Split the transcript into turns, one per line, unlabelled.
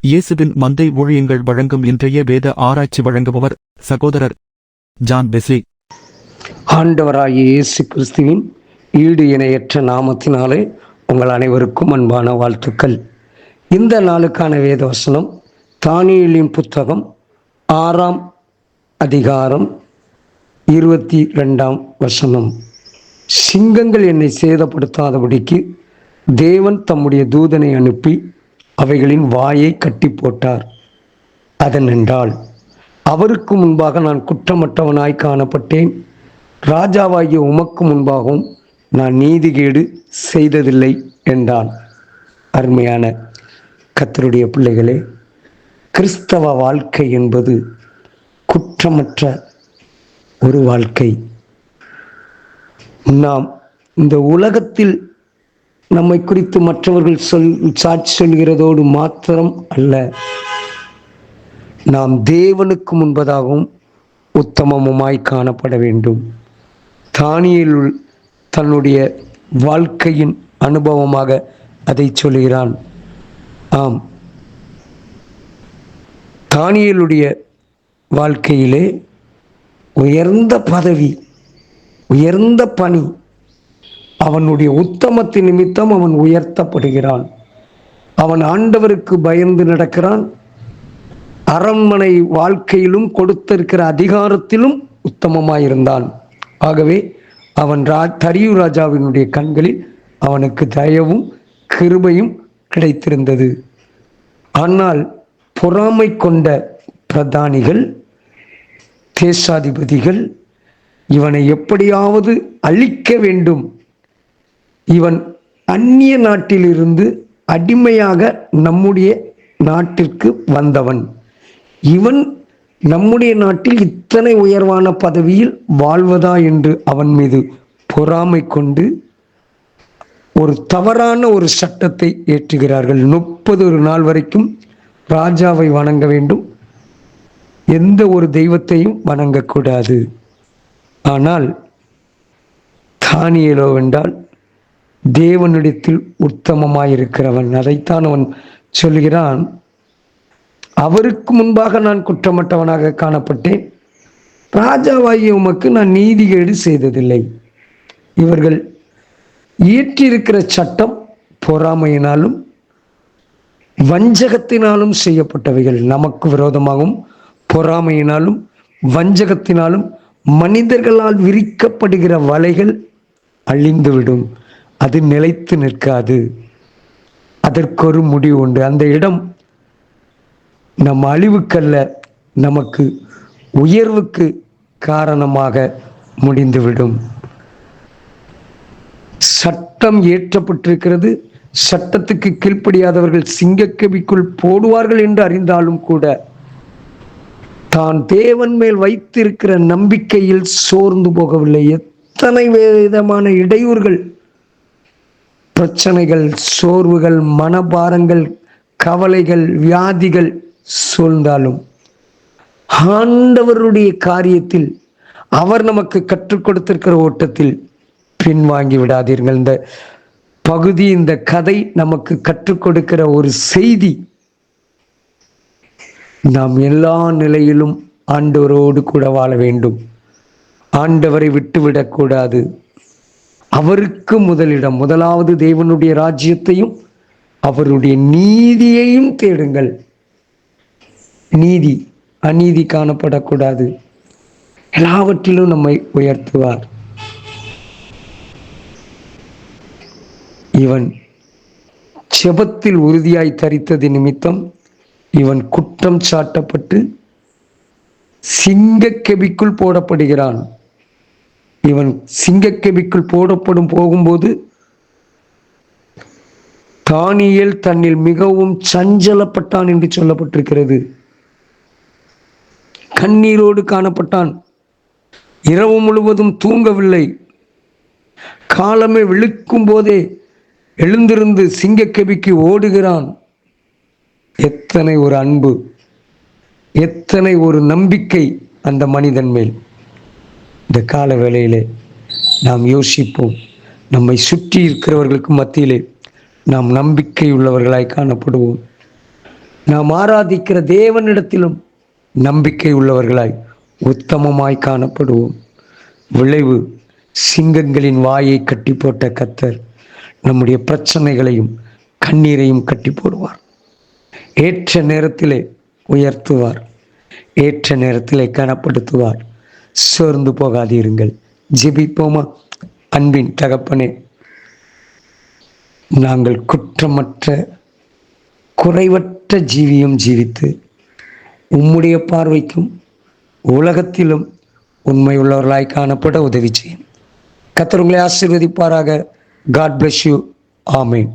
இயேசுவின் மந்தை ஊழியங்கள் வழங்கும் இன்றைய வேத ஆராய்ச்சி வழங்குபவர் சகோதரர் ஜான் பெஸ்லி.
ஆண்டவராகிய இயேசு கிறிஸ்துவின் ஈடு இணையற்ற நாமத்தினாலே உங்கள் அனைவருக்கும் அன்பான வாழ்த்துக்கள். இந்த நாளுக்கான வேத வசனம் தானியேலின் புத்தகம் 6ஆம் அதிகாரம் 22ஆம் வசனம். சிங்கங்கள் என்னை சேதப்படுத்தாதபடிக்கு தேவன் தம்முடைய தூதனை அனுப்பி அவைகளின் வாயை கட்டி போட்டார். அதனென்றால் அவருக்கு முன்பாக நான் குற்றமற்றவனாய் காணப்பட்டேன், ராஜாவாகிய உமக்கு முன்பாகவும் நான் நீதிகேடு செய்ததில்லை என்றான். அருமையான கர்த்தருடைய பிள்ளைகளே, கிறிஸ்தவ வாழ்க்கை என்பது குற்றமற்ற ஒரு வாழ்க்கை. நாம் இந்த உலகத்தில் நம்மை குறித்து மற்றவர்கள் சாட்சி சொல்கிறதோடு மாத்திரம் அல்ல, நாம் தேவனுக்கு முன்பதாகவும் உத்தமமுமாய் காணப்பட வேண்டும். தானியேல் தன்னுடைய வாழ்க்கையின் அனுபவமாக அதை சொல்கிறான். ஆம், தானியேலுடைய வாழ்க்கையிலே உயர்ந்த பதவி, உயர்ந்த பணி, அவனுடைய உத்தமத்தின் நிமித்தம் அவன் உயர்த்தப்படுகிறான். அவன் ஆண்டவருக்கு பயந்து நடக்கிறான். அரண்மனை வாழ்க்கையிலும் கொடுத்திருக்கிற அதிகாரத்திலும் உத்தமமாயிருந்தான். ஆகவே அவன் தரியு ராஜாவினுடைய கண்களில் அவனுக்கு தயவும் கிருபையும் கிடைத்திருந்தது. ஆனால் பொறாமை கொண்ட பிரதானிகள், தேசாதிபதிகள் இவனை எப்படியாவது அழிக்க வேண்டும், இவன் அந்நிய நாட்டிலிருந்து அடிமையாக நம்முடைய நாட்டிற்கு வந்தவன், இவன் நம்முடைய நாட்டில் இத்தனை உயர்வான பதவியில் வாழ்வதா என்று அவன் மீது பொறாமை கொண்டு ஒரு தவறான ஒரு சட்டத்தை ஏற்றுகிறார்கள். 30 நாள் வரைக்கும் ராஜாவை வணங்க வேண்டும், எந்த ஒரு தெய்வத்தையும் வணங்கக்கூடாது. ஆனால் தானியேலோ வென்றால் தேவனிடத்தில் உத்தமமாயிருக்கிறவன். அதைத்தான் அவன் சொல்கிறான். அவருக்கு முன்பாக நான் குற்றமற்றவனாக காணப்பட்டேன், ராஜாவாகிய உமக்கு நான் நீதிகேடு செய்ததில்லை. இவர்கள் இயற்றியிருக்கிற சட்டம் பொறாமையினாலும் வஞ்சகத்தினாலும் செய்யப்பட்டவைகள். நமக்கு விரோதமாகவும் பொறாமையினாலும் வஞ்சகத்தினாலும் மனிதர்களால் விரிக்கப்படுகிற வலைகள் அழிந்துவிடும், அது நிலைத்து நிற்காது. அதற்கொரு முடிவு உண்டு. அந்த இடம் நம் அழிவுக்கல்ல, நமக்கு உயர்வுக்கு காரணமாக முடிந்துவிடும். சட்டம் ஏற்றப்பட்டிருக்கிறது. சட்டத்துக்கு கீழ்ப்படியாதவர்கள் சிங்கக்கவிக்குள் போடுவார்கள் என்று அறிந்தாலும் கூட தான் தேவன் மேல் வைத்திருக்கிற நம்பிக்கையில் சோர்ந்து போகவில்லை. எத்தனை விதமான இடையூறுகள், பிரச்சனைகள், சோர்வுகள், மனபாரங்கள், கவலைகள், வியாதிகள் சூழ்ந்தாலும் ஆண்டவருடைய காரியத்தில், அவர் நமக்கு கற்றுக் கொடுத்திருக்கிற ஓட்டத்தில் பின்வாங்கி விடாதீர்கள். இந்த பகுதி, இந்த கதை நமக்கு கற்றுக் கொடுக்கிற ஒரு செய்தி, நாம் எல்லா நிலையிலும் ஆண்டவரோடு கூட வாழ வேண்டும். ஆண்டவரை விட்டுவிடக்கூடாது. அவருக்கு முதலிடம். முதலாவது தேவனுடைய ராஜ்யத்தையும் அவருடைய நீதியையும் தேடுங்கள். நீதி, அநீதி காணப்படக்கூடாது. எல்லாவற்றிலும் நம்மை உயர்த்துவார். இவன் செபத்தில் உறுதியாய் தரித்தது நிமித்தம் இவன் குற்றம் சாட்டப்பட்டு சிங்கக்கெபிக்குள் போடப்படுகிறான். இவன் சிங்கக்கெபிக்குள் போகும்போது தானியேல் தன்னில் மிகவும் சஞ்சலப்பட்டான் என்று சொல்லப்பட்டிருக்கிறது. கண்ணீரோடு காணப்பட்டான். இரவு முழுவதும் தூங்கவில்லை. காலமே விழுக்கும் போதே எழுந்திருந்து சிங்கக்கெபிக்கு ஓடுகிறான். எத்தனை ஒரு அன்பு, எத்தனை ஒரு நம்பிக்கை அந்த மனிதன் மேல். இந்த கால வேளையிலே நாம் யோசிப்போம். நம்மை சுற்றி இருக்கிறவர்களுக்கு மத்தியிலே நாம் நம்பிக்கை உள்ளவர்களாய் காணப்படுவோம். நாம் ஆராதிக்கிற தேவனிடத்திலும் நம்பிக்கை உள்ளவர்களாய் உத்தமமாய் காணப்படுவோம். விளைவு, சிங்கங்களின் வாயை கட்டி போட்ட கர்த்தர் நம்முடைய பிரச்சனைகளையும் கண்ணீரையும் கட்டி போடுவார். ஏற்ற நேரத்திலே உயர்த்துவார், ஏற்ற நேரத்திலே கனப்படுத்துவார். சோர்ந்து போகாதீருங்கள். ஜெபிப்போமா? அன்பின் தகப்பனே, நாங்கள் குற்றமற்ற குறைவற்ற ஜீவியம் ஜீவித்து உம்முடைய பார்வைக்கும் உலகத்திலும் உண்மை உள்ளவர்களாய் காணப்பட உதவி செய்யும். கர்த்தர் உங்களை ஆசீர்வதிப்பாராக. God bless you. ஆமென்.